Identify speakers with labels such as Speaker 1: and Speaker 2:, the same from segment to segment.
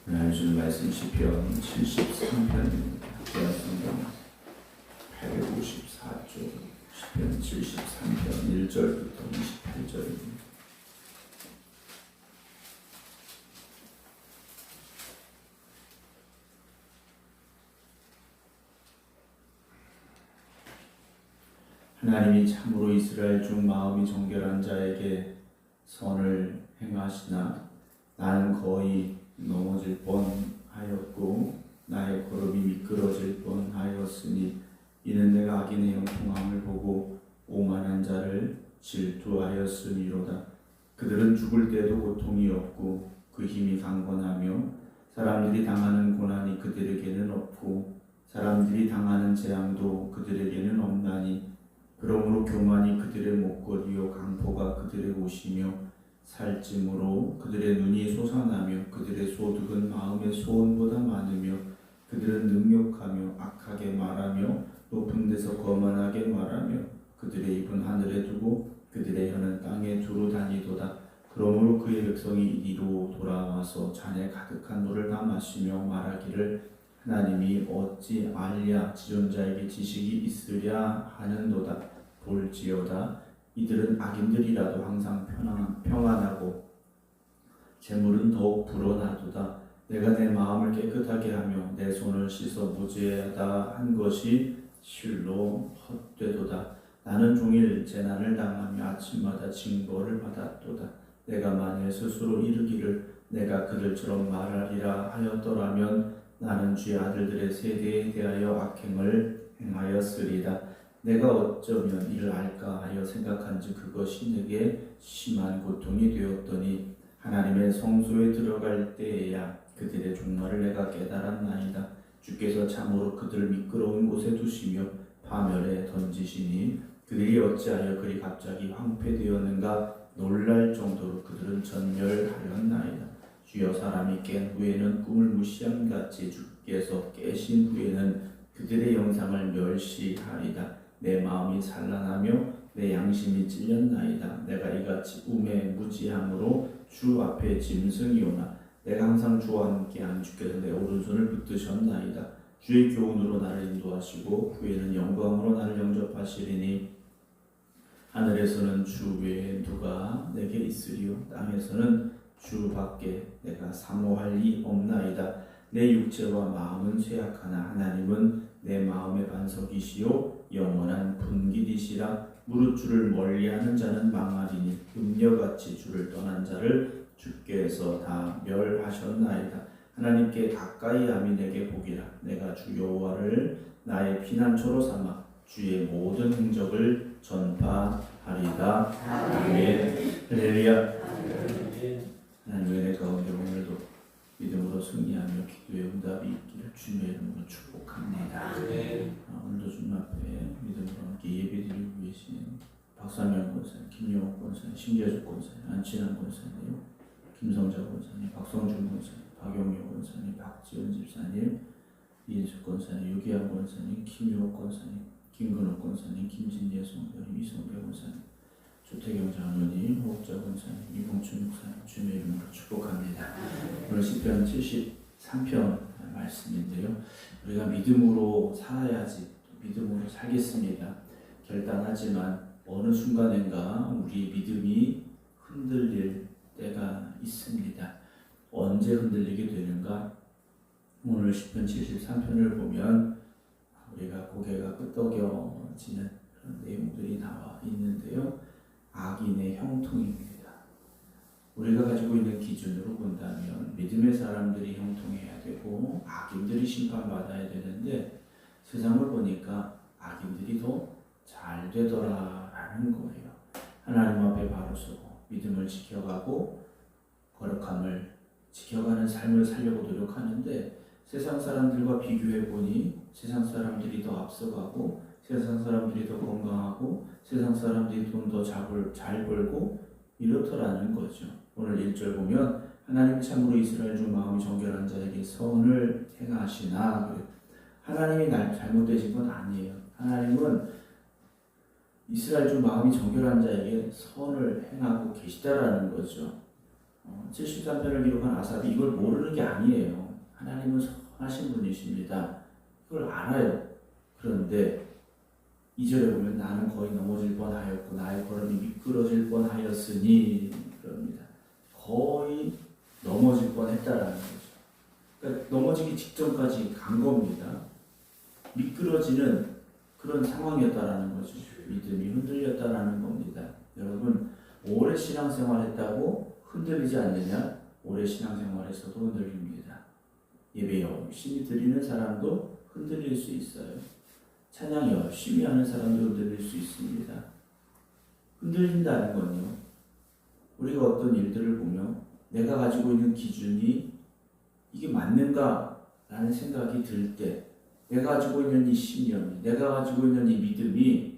Speaker 1: 오늘 주는 말씀 시편 73편입니다. 되었습니다. 854쪽 시편 73편 1절부터 28절입니다. 하나님이 참으로 이스라엘 중 마음이 정결한 자에게 선을 행하시나 나는 거의 넘어질 뻔하였고 나의 걸음이 미끄러질 뻔하였으니 이는 내가 악인의 형통함을 보고 오만한 자를 질투하였음이로다. 그들은 죽을 때도 고통이 없고 그 힘이 강건하며 사람들이 당하는 고난이 그들에게는 없고 사람들이 당하는 재앙도 그들에게는 없나니 그러므로 교만이 그들의 목걸이요 강포가 그들의 옷이며 살찜으로 그들의 눈이 솟아나며 그들의 소득은 마음의 소원보다 많으며 그들은 능욕하며 악하게 말하며 높은 데서 거만하게 말하며 그들의 입은 하늘에 두고 그들의 혀는 땅에 두루 다니도다. 그러므로 그의 백성이 이리로 돌아와서 잔에 가득한 물을 다 마시며 말하기를 하나님이 어찌 알랴 지존자에게 지식이 있으랴 하는도다. 볼지어다 이들은 악인들이라도 항상 평안하고 재물은 더욱 불어나도다. 내가 내 마음을 깨끗하게 하며 내 손을 씻어 무죄하다 한 것이 실로 헛되도다. 나는 종일 재난을 당하며 아침마다 징벌을 받았도다. 내가 만일 스스로 이르기를 내가 그들처럼 말하리라 하였더라면 나는 주의 아들들의 세대에 대하여 악행을 행하였으리다. 내가 어쩌면 이를 알까 하여 생각한지 그것이 내게 심한 고통이 되었더니 하나님의 성소에 들어갈 때에야 그들의 종말을 내가 깨달았나이다. 주께서 참으로 그들을 미끄러운 곳에 두시며 파멸에 던지시니 그들이 어찌하여 그리 갑자기 황폐되었는가 놀랄 정도로 그들은 전멸하였나이다. 주여 사람이 깬 후에는 꿈을 무시함같이 주께서 깨신 후에는 그들의 영상을 멸시하리다. 내 마음이 산란하며 내 양심이 찔렸나이다. 내가 이같이 우매 무지함으로 주 앞에 짐승이오나 내가 항상 주와 함께한 주께서 내 오른손을 붙드셨나이다. 주의 교훈으로 나를 인도하시고 후에는 영광으로 나를 영접하시리니 하늘에서는 주 외에 누가 내게 있으리요 땅에서는 주 밖에 내가 사모할 이 없나이다. 내 육체와 마음은 쇠약하나 하나님은 내 마음의 반석이시요 영원한 분깃이시라. 무릇 주를 멀리하는 자는 망하리니 음녀같이 주를 떠난 자를 주께서 다 멸하셨나이다. 하나님께 가까이함이 내게 복이라. 내가 주 여호와를 나의 피난처로 삼아 주의 모든 행적을 전파하리다. 아멘. 할렐루야. 하나님의 은혜 가운데 오늘도 믿음으로 승리하며 기도의 응답이 있기를 주님의 이름으로 축복합니다. 오늘도 주님 앞에 믿음으로 함께 예배드리고 계신 박사명 권사님, 김용옥 권사님, 심재주 권사님, 안친환 권사님, 김성자 권사님, 박성준 권사님, 박용효 권사님, 박지원 집사님, 이인숙 권사님, 유기환 권사님, 김용옥 권사님, 김근옥 권사님, 김진예 성도님, 이성배 권사님, 조태경 장로님, 호흡자 권사님, 이봉춘 목사님 주님의 이름으로 축복합니다. 오늘 시편 73편 말씀인데요. 우리가 믿음으로 살아야지 믿음으로 살겠습니다. 결단하지만 어느 순간인가 우리 믿음이 흔들릴 때가 있습니다. 언제 흔들리게 되는가? 오늘 시편 73편을 보면 우리가 고개가 끄덕여지는 그런 내용들이 나와 있는데요. 악인의 형통입니다. 우리가 가지고 있는 기준으로 본다면 믿음의 사람들이 형통해야 되고 악인들이 심판받아야 되는데 세상을 보니까 악인들이 더 잘 되더라라는 거예요. 하나님 앞에 바로 서고 믿음을 지켜가고 거룩함을 지켜가는 삶을 살려고 노력하는데 세상 사람들과 비교해 보니 세상 사람들이 더 앞서가고 세상 사람들이 더 건강하고 세상 사람들이 돈 더 잘 벌고 이렇더라는 거죠. 오늘 1절 보면 하나님 참으로 이스라엘 중 마음이 정결한 자에게 선을 행하시나. 하나님이 잘못되신 건 아니에요. 하나님은 이스라엘 중 마음이 정결한 자에게 선을 행하고 계시다라는 거죠. 73편을 기록한 아삽이 이걸 모르는 게 아니에요. 하나님은 선하신 분이십니다. 그걸 알아요. 그런데 2절에 보면 나는 거의 넘어질 뻔하였고 나의 걸음이 미끄러질 뻔하였으니 그럽니다. 거의 넘어질 뻔했다라는 거죠. 그러니까 넘어지기 직전까지 간 겁니다. 미끄러지는 그런 상황이었다라는 거죠. 믿음이 흔들렸다라는 겁니다. 여러분 오래 신앙생활했다고 흔들리지 않느냐? 오래 신앙생활에서도 흔들립니다. 예배 열심히 드리는 사람도 흔들릴 수 있어요. 찬양 열심히 하는 사람도 흔들릴 수 있습니다. 흔들린다는 건요. 우리가 어떤 일들을 보며 내가 가지고 있는 기준이 이게 맞는가라는 생각이 들 때 내가 가지고 있는 이 신념이 내가 가지고 있는 이 믿음이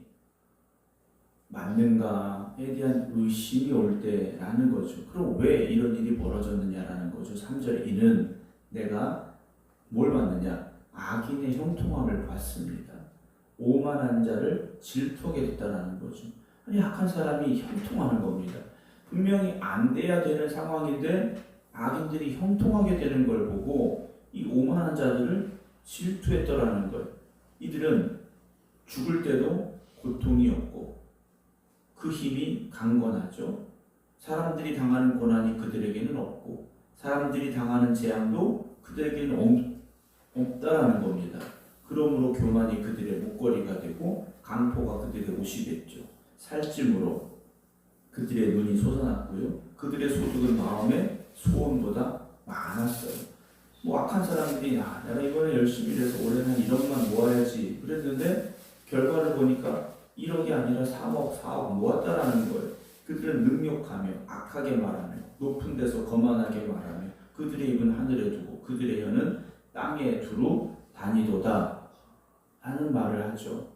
Speaker 1: 맞는가에 대한 의심이 올 때라는 거죠. 그럼 왜 이런 일이 벌어졌느냐라는 거죠. 3절에 이는 내가 뭘 받느냐? 악인의 형통함을 받습니다. 오만한 자를 질투하게 됐다라는 거죠. 아니 악한 사람이 형통하는 겁니다. 분명히 안 돼야 되는 상황인데 악인들이 형통하게 되는 걸 보고 이 오만한 자들을 질투했더라는 거예요. 이들은 죽을 때도 고통이 없고 그 힘이 강건하죠. 사람들이 당하는 고난이 그들에게는 없고 사람들이 당하는 재앙도 그들에게는 없다라는 겁니다. 그러므로 교만이 그들의 목걸이가 되고 강포가 그들의 옷이 됐죠. 살찜으로 그들의 눈이 솟아났고요. 그들의 소득은 마음의 소원보다 많았어요. 악한 사람들이 내가 이번에 열심히 일해서 올해는 1억만 모아야지 그랬는데 결과를 보니까 1억이 아니라 3억, 4억 모았다라는 거예요. 그들은 능욕하며 악하게 말하며 높은 데서 거만하게 말하며 그들의 입은 하늘에 두고 그들의 혀는 땅에 두루 다니도다 하는 말을 하죠.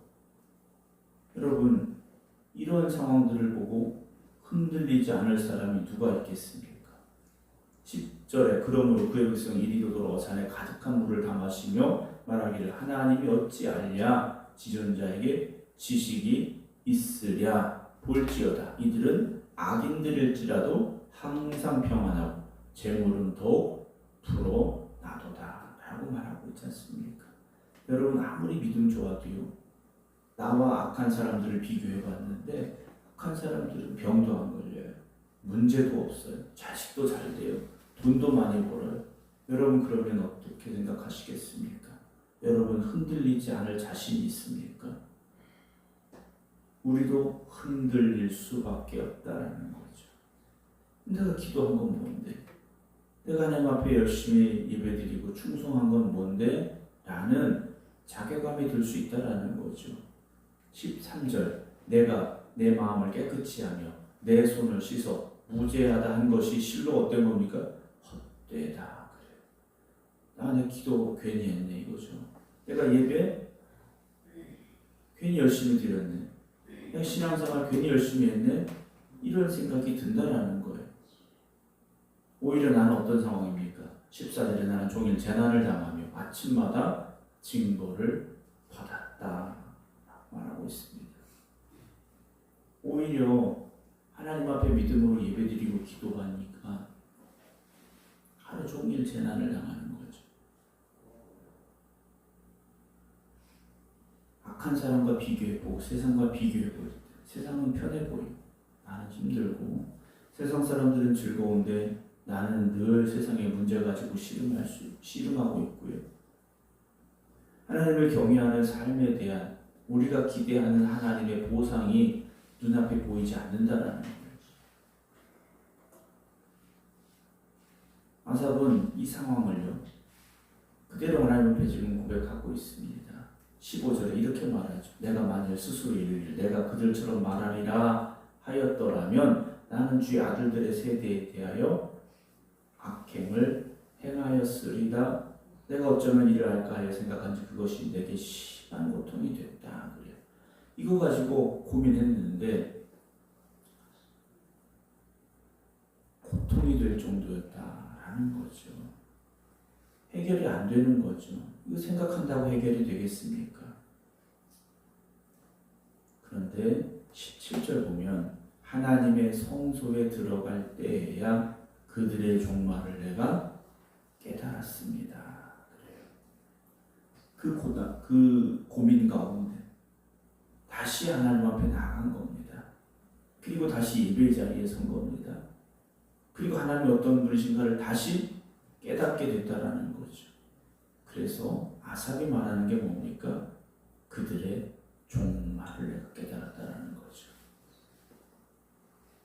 Speaker 1: 여러분 이런 상황들을 보고 흔들리지 않을 사람이 누가 있겠습니까? 10절에 그러므로 그의 백성 이리로 돌아와 잔에 가득한 물을 다 마시며 말하기를 하나님이 어찌 알랴 지존자에게 지식이 있으랴 볼지어다. 이들은 악인들일지라도 항상 평안하고 재물은 더욱 불어나도다 라고 말하고 있지 않습니까? 여러분 아무리 믿음 좋아도요 나와 악한 사람들을 비교해 봤는데 악한 사람들은 병도 안 걸려요. 문제도 없어요. 자식도 잘 돼요. 돈도 많이 벌어요. 여러분 그러면 어떻게 생각하시겠습니까? 여러분 흔들리지 않을 자신이 있습니까? 우리도 흔들릴 수밖에 없다라는 거죠. 내가 기도한 건 뭔데? 내가 하나님 앞에 열심히 예배드리고 충성한 건 뭔데? 라는 자괴감이 들 수 있다라는 거죠. 13절 내가 내 마음을 깨끗이 하며 내 손을 씻어 무죄하다 한 것이 실로 어떤 겁니까? 헛되다. 그래요. 내 기도 괜히 했네 이거죠. 내가 예배 괜히 열심히 드렸네. 내가 신앙생활 괜히 열심히 했네. 이런 생각이 든다라는 거예요. 오히려 나는 어떤 상황입니까? 14절에 나는 종일 재난을 당하며 아침마다 징벌을 받았다 말하고 있습니다. 오히려 하나님 앞에 믿음으로 예배드리고 기도하니까 하루 종일 재난을 당하는 거죠. 악한 사람과 비교해보고 세상과 비교해볼 때 세상은 편해 보이고 나는 힘들고 세상 사람들은 즐거운데 나는 늘 세상의 문제 가지고 씨름하고 있고요. 하나님을 경외하는 삶에 대한 우리가 기대하는 하나님의 보상이 눈앞에 보이지 않는다라는 거예요. 아삽은 이 상황을요 그대로 하나님 앞에 지금 고백하고 있습니다. 15절에 이렇게 말하죠. 내가 만일 스스로 이르기를 내가 그들처럼 말하리라 하였더라면 나는 주의 아들들의 세대에 대하여 악행을 행하였으리다. 내가 어쩌면 이를 할까 하여 생각한지 그것이 내게 심한 고통이 됐다. 그래요. 이거 가지고 고민했는데 고통이 될 정도였다라는 거죠. 해결이 안 되는 거죠. 이거 생각한다고 해결이 되겠습니까? 그런데 17절 보면 하나님의 성소에 들어갈 때에야 그들의 종말을 내가 깨달았습니다. 그래요. 그 고민 가운데 다시 하나님 앞에 나간 겁니다. 그리고 다시 예배 자리에 선 겁니다. 그리고 하나님이 어떤 분이신가를 다시 깨닫게 됐다라는 거죠. 그래서 아삽이 말하는 게 뭡니까? 그들의 종말을 내가 깨달았다라는 거죠.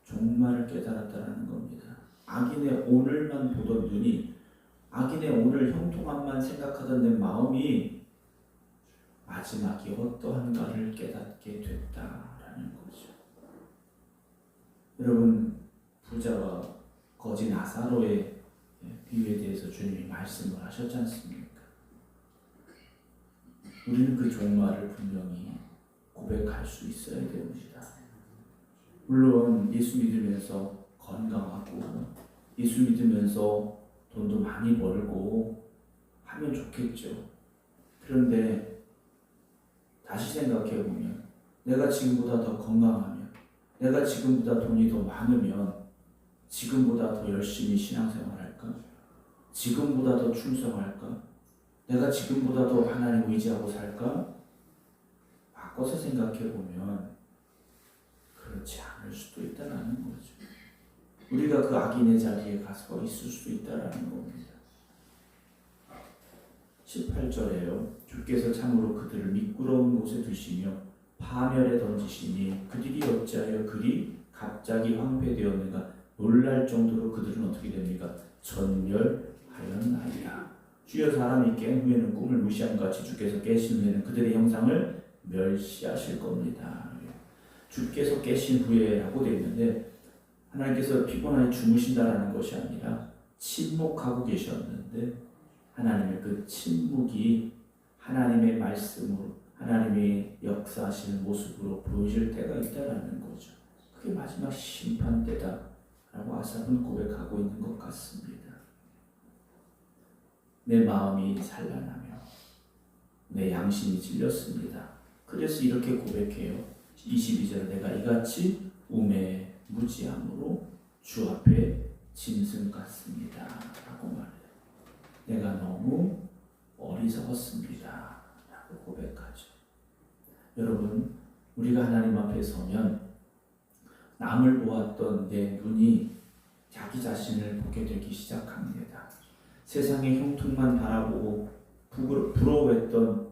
Speaker 1: 종말을 깨달았다라는 겁니다. 악인의 오늘만 보던 눈이, 악인의 오늘 형통함만 생각하던 내 마음이 마지막이 어떠한가를 깨닫게 됐다라는 거죠. 여러분, 부자와 거지 나사로의 비유에 대해서 주님이 말씀을 하셨지 않습니까? 우리는 그 종말을 분명히 고백할 수 있어야 됩니다. 물론 예수 믿으면서 건강하고 예수 믿으면서 돈도 많이 벌고 하면 좋겠죠. 그런데 다시 생각해 보면 내가 지금보다 더 건강하면, 내가 지금보다 돈이 더 많으면 지금보다 더 열심히 신앙생활할까? 지금보다 더 충성할까? 내가 지금보다 더 하나님 의지하고 살까? 바꿔서 생각해 보면 그렇지 않을 수도 있다는 거죠. 우리가 그 악인의 자리에 가서 있을 수 있다는 겁니다. 18절에요. 주께서 참으로 그들을 미끄러운 곳에 두시며 파멸에 던지시니 그들이 어찌하여 그리 갑자기 황폐되었는가. 놀랄 정도로 그들은 어떻게 됩니까? 전멸하였나이다. 주여 사람이 깬 후에는 꿈을 무시한 같이 주께서 깨신 후에는 그들의 형상을 멸시하실 겁니다. 주께서 깨신 후에 라고 되어 있는데 하나님께서 피곤하게 주무신다라는 것이 아니라 침묵하고 계셨는데 하나님의 그 침묵이 하나님의 말씀으로 하나님의 역사하시는 모습으로 보여질 때가 있다라는 거죠. 그게 마지막 심판 때다라고 아삽은 고백하고 있는 것 같습니다. 내 마음이 산란하며 내 양심이 찔렸습니다. 그래서 이렇게 고백해요. 22절에 내가 이같이 우매 무지함으로 주 앞에 짐승 같습니다 라고 말해요. 내가 너무 어리석었습니다 라고 고백하죠. 여러분, 우리가 하나님 앞에 서면 남을 보았던 내 눈이 자기 자신을 보게 되기 시작합니다. 세상의 형통만 바라보고 부러워했던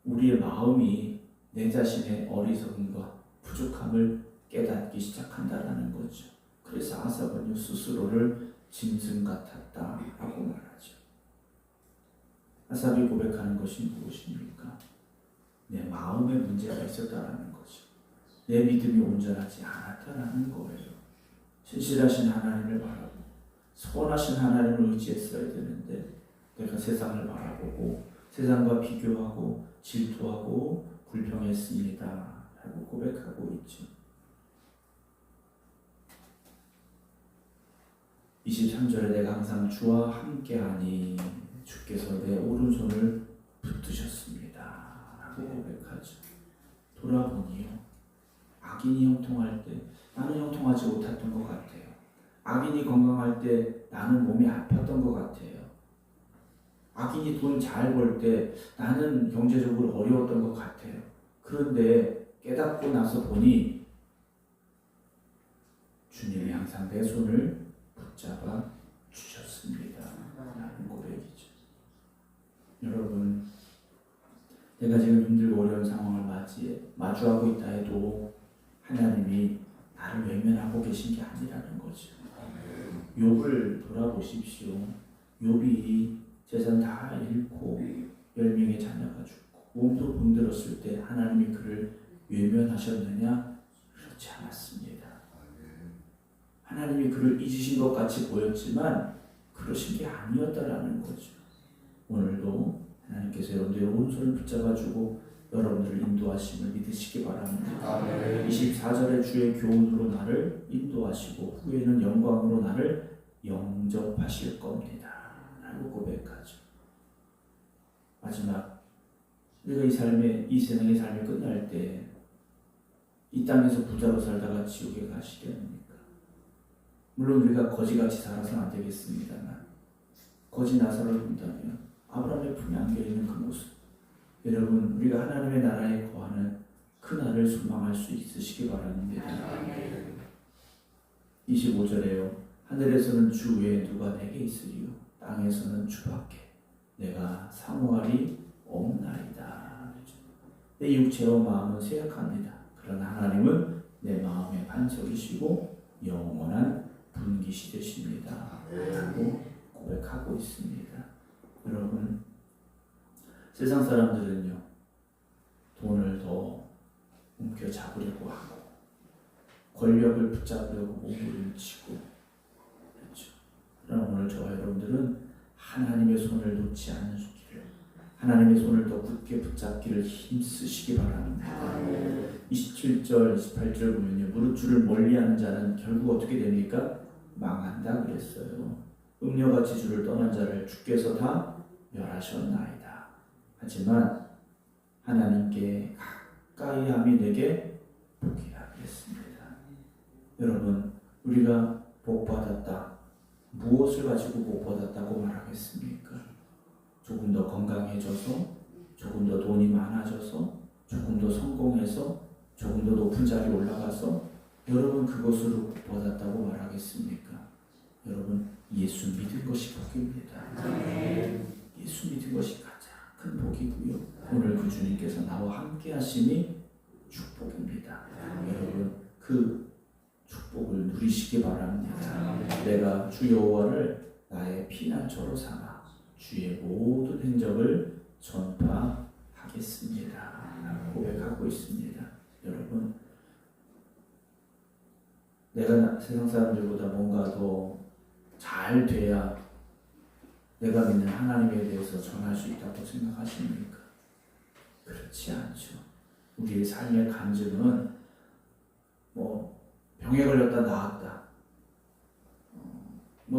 Speaker 1: 우리의 마음이 내 자신의 어리석음과 부족함을 깨닫기 시작한다라는 거죠. 그래서 아삽은 스스로를 짐승 같았다라고 말하죠. 아삽이 고백하는 것이 무엇입니까? 내 마음에 문제가 있었다라는 거죠. 내 믿음이 온전하지 않았다라는 거예요. 신실하신 하나님을 바라보고 선하신 하나님을 의지했어야 되는데 내가 세상을 바라보고 세상과 비교하고 질투하고 불평했습니다 라고 고백하고 있죠. 23절에 내가 항상 주와 함께하니 주께서 내 오른손을 붙드셨습니다 라고 고백하죠. 돌아보니요, 악인이 형통할 때 나는 형통하지 못했던 것 같아요. 악인이 건강할 때 나는 몸이 아팠던 것 같아요. 악인이 돈 잘 벌 때 나는 경제적으로 어려웠던 것 같아요. 그런데 깨닫고 나서 보니 주님이 항상 내 손을 붙잡아 주셨습니다 라는 고백이죠. 여러분, 내가 지금 힘들고 어려운 상황을 마주하고 있다 해도 하나님이 나를 외면하고 계신 게 아니라는 거죠. 욥을 돌아보십시오. 욥이 재산 다 잃고 10명의 자녀가 죽고 몸도 병들었을 때 하나님이 그를 외면하셨느냐? 그렇지 않았습니다. 하나님이 그를 잊으신 것 같이 보였지만 그러신 게 아니었다라는 거죠. 오늘도 하나님께서 여러분들의 오른손을 붙잡아주고 여러분들을 인도하심을 믿으시기 바랍니다. 24절에 주의 교훈으로 나를 인도하시고 후에는 영광으로 나를 영접하실 겁니다 라고 고백하죠. 마지막 우리가 이 세상의 삶이 끝날 때 이 땅에서 부자로 살다가 지옥에 가시겠습니까? 물론 우리가 거지같이 살아서는 안 되겠습니다만 거지 나사를 본다면 아브라함의 품에 안겨있는 그 모습, 여러분 우리가 하나님의 나라에 거하는 그 날을 소망할 수 있으시기 바랍니다. 25절에요. 하늘에서는 주 외에 누가 내게 있으리요 땅에서는 주밖에 내가 사모하리 없나이다. 내 육체와 마음은 쇠약합니다. 그러나 하나님은 내 마음의 반석이시고 영원한 분기시 되십니다 라고 고백하고 있습니다. 여러분, 세상 사람들은요 돈을 더 움켜잡으려고 하고 권력을 붙잡으려고 몸부림치고 그렇죠. 그러나 오늘 저와 여러분들은 하나님의 손을 놓지 않으시기를, 하나님의 손을 더 굳게 붙잡기를 힘쓰시기 바랍니다. 27절 28절 보면요, 무릇 주를 멀리하는 자는 결국 어떻게 됩니까? 망한다 그랬어요. 음녀같이 주를 떠난 자를 주께서 다 멸하셨나이다. 하지만 하나님께 가까이 함이 내게 복이라 그랬습니다. 여러분, 우리가 복받았다, 무엇을 가지고 복받았다고 말하겠습니까? 조금 더 건강해져서, 조금 더 돈이 많아져서, 조금 더 성공해서, 조금 더 높은 자리에 올라가서 여러분 그것으로 복받았다고 말하겠습니까? 여러분, 예수 믿은 것이 복입니다. 예수 믿은 것이 가장 큰 복이고요. 오늘 그 주님께서 나와 함께 하심이 축복입니다. 여러분, 그 축복을 누리시기 바랍니다. 내가 주 여호와를 나의 피난처로 삼아 주의 모든 행적을 전파하겠습니다. 고백하고 있습니다. 여러분, 내가 세상 사람들보다 뭔가 더 잘 돼야 내가 믿는 하나님에 대해서 전할 수 있다고 생각하십니까? 그렇지 않죠. 우리의 삶의 간증은 병에 걸렸다 나았다,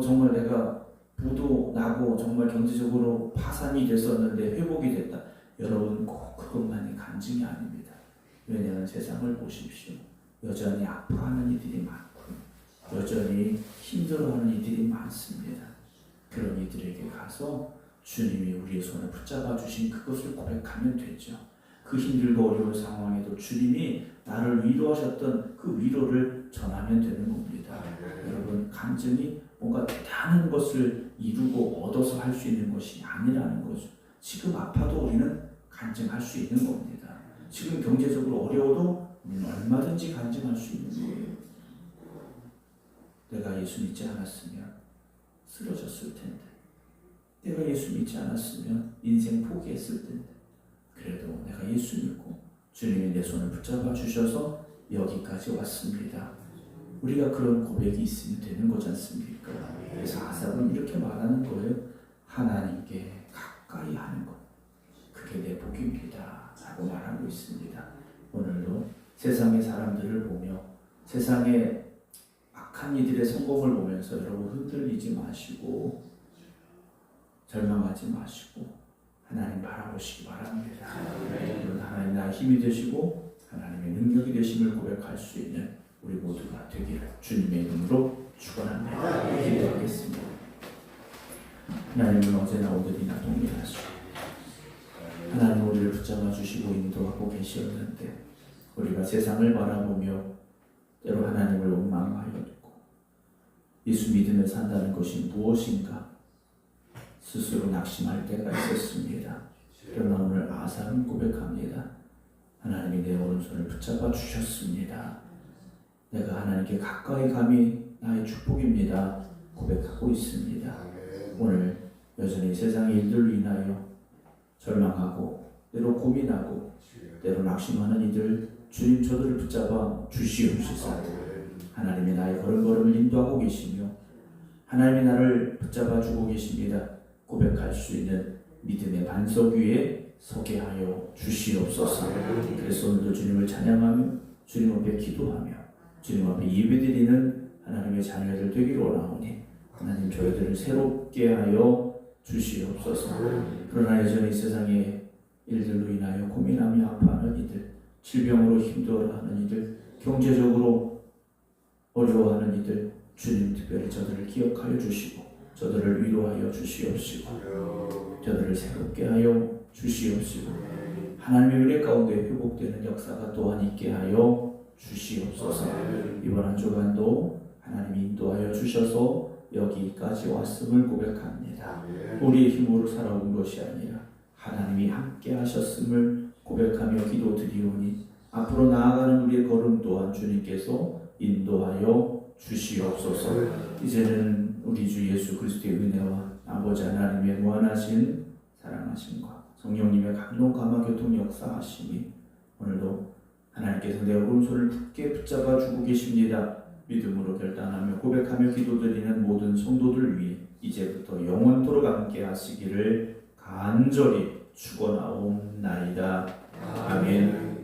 Speaker 1: 정말 내가 부도 나고 정말 경제적으로 파산이 됐었는데 회복이 됐다. 여러분, 꼭 그것만이 간증이 아닙니다. 왜냐하면 세상을 보십시오. 여전히 아파하는 이들이 많고 여전히 힘들어하는 이들이 많습니다. 그런 이들에게 가서 주님이 우리의 손을 붙잡아 주신 그것을 고백하면 되죠. 그 힘들고 어려운 상황에도 주님이 나를 위로하셨던 그 위로를 전하면 되는 겁니다. 여러분, 간증이 뭔가 대단한 것을 이루고 얻어서 할 수 있는 것이 아니라는 거죠. 지금 아파도 우리는 간증할 수 있는 겁니다. 지금 경제적으로 어려워도 얼마든지 간증할 수 있는 거예요. 내가 예수 믿지 않았으면 쓰러졌을 텐데, 내가 예수 믿지 않았으면 인생 포기했을 텐데, 그래도 내가 예수 믿고 주님이 내 손을 붙잡아 주셔서 여기까지 왔습니다. 우리가 그런 고백이 있으면 되는 거지 않습니까? 그래서 아삽은 이렇게 말하는 거예요. 하나님께 가까이 하는 것, 그게 내 복입니다 라고 말하고 있습니다. 오늘도 세상의 사람들을 보며 세상의 악한 이들의 성공을 보면서 여러분 흔들리지 마시고 절망하지 마시고 하나님 바라보시기 바랍니다. 여러분, 하나님 나의 힘이 되시고 하나님의 능력이 되심을 고백할 수 있는 우리 모두가 되기를 주님의 이름으로 축원합니다. 기도하겠습니다. 하나님은 어제나 오늘이나 동일하시고 하나님 우리를 붙잡아 주시고 인도하고 계시었는데 우리가 세상을 바라보며 때로 하나님을 원망하였고 예수 믿으며 산다는 것이 무엇인가 스스로 낙심할 때가 있었습니다. 그러나 오늘 아삽은 고백합니다. 하나님이 내 오른손을 붙잡아 주셨습니다. 내가 하나님께 가까이 감이 나의 축복입니다 고백하고 있습니다. 오늘 여전히 세상의 일들로 인하여 절망하고 때로 고민하고 때로 낙심하는 이들 주님 저들을 붙잡아 주시옵소서. 하나님이 나의 걸음걸음을 인도하고 계시며 하나님이 나를 붙잡아 주고 계십니다 고백할 수 있는 믿음의 반석 위에 서게 하여 주시옵소서. 그래서 오늘도 주님을 찬양하며 주님 앞에 기도하며 주님 앞에 예배드리는 하나님의 자녀들 되기를 원하오니 하나님 저희들을 새롭게 하여 주시옵소서. 그러나 여전히 세상의 일들로 인하여 고민하며 아파하는 이들, 질병으로 힘들어하는 이들, 경제적으로 어려워하는 이들, 주님 특별히 저들을 기억하여 주시고 저들을 위로하여 주시옵시고 저들을 새롭게 하여 주시옵시고 하나님의 은혜 가운데 회복되는 역사가 또한 있게 하여 주시옵소서. 이번 한 주간도 하나님이 인도하여 주셔서 여기까지 왔음을 고백합니다. 우리의 힘으로 살아온 것이 아니라 하나님이 함께 하셨음을 고백하며 기도드리오니 앞으로 나아가는 우리의 걸음 또한 주님께서 인도하여 주시옵소서. 이제는 우리 주 예수 그리스도의 은혜와 아버지 하나님의 무한하신 사랑하심과 성령님의 감동 감화 교통 역사하심이 오늘도 하나님께서 내 오른손을 굳게 붙잡아 주고 계십니다. 믿음으로 결단하며 고백하며 기도드리는 모든 성도들 위해 이제부터 영원토록 함께 하시기를 간절히 축원하옵나이다. 아멘.